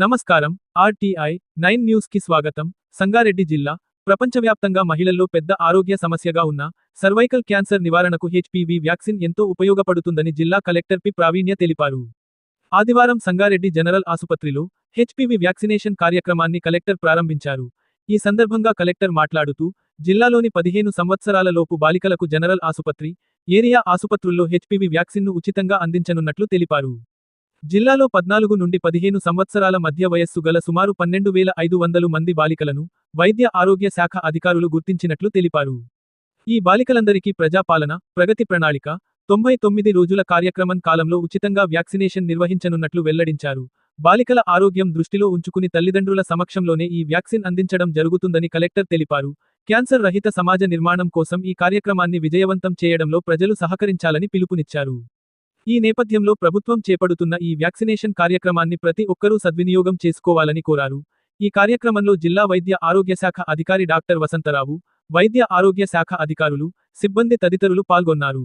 నమస్కారం. RTI 9 news కి స్వాగతం. సంగారెడ్డి జిల్లా ప్రపంచవ్యాప్తంగా మహిళల్లో పెద్ద ఆరోగ్య సమస్యగా ఉన్న సర్వైకల్ క్యాన్సర్ నివారణకు హెచ్పివి వ్యాక్సిన్ ఎంతో ఉపయోగపడుతుందని జిల్లా కలెక్టర్ పి ప్రావీణ్య తెలిపారు. ఆదివారం సంగారెడ్డి జనరల్ ఆసుపత్రిలో హెచ్పివి వ్యాక్సినేషన్ కార్యక్రమాన్ని కలెక్టర్ ప్రారంభించారు. ఈ సందర్భంగా కలెక్టర్ మాట్లాడుతూ, జిల్లాలోని 15 సంవత్సరాల లోపు బాలికలకు జనరల్ ఆసుపత్రి, ఏరియా ఆసుపత్రుల్లో హెచ్పివి వ్యాక్సిన్ను ఉచితంగా అందించనున్నట్లు తెలిపారు. జిల్లాలో 14 నుండి 15 సంవత్సరాల మధ్య వయస్సు గల సుమారు 12,500 మంది బాలికలను వైద్య ఆరోగ్య శాఖ అధికారులు గుర్తించినట్లు తెలిపారు. ఈ బాలికలందరికీ ప్రజాపాలన, ప్రగతి ప్రణాళిక 99 రోజుల కార్యక్రమం కాలంలో ఉచితంగా వ్యాక్సినేషన్ నిర్వహించనున్నట్లు వెల్లడించారు. బాలికల ఆరోగ్యం దృష్టిలో ఉంచుకుని తల్లిదండ్రుల సమక్షంలోనే ఈ వ్యాక్సిన్ అందించడం జరుగుతుందని కలెక్టర్ తెలిపారు. క్యాన్సర్ రహిత సమాజ నిర్మాణం కోసం ఈ కార్యక్రమాన్ని విజయవంతం చేయడంలో ప్రజలు సహకరించాలని పిలుపునిచ్చారు. ఈ నేపథ్యంలో ప్రభుత్వం చేపడుతున్న ఈ వ్యాక్సినేషన్ కార్యక్రమాన్ని ప్రతి ఒక్కరూ సద్వినియోగం చేసుకోవాలని కోరారు. ఈ కార్యక్రమంలో జిల్లా వైద్య ఆరోగ్య శాఖ అధికారి డాక్టర్ వసంతరావు, వైద్య ఆరోగ్య శాఖ అధికారులు, సిబ్బంది తదితరులు పాల్గొన్నారు.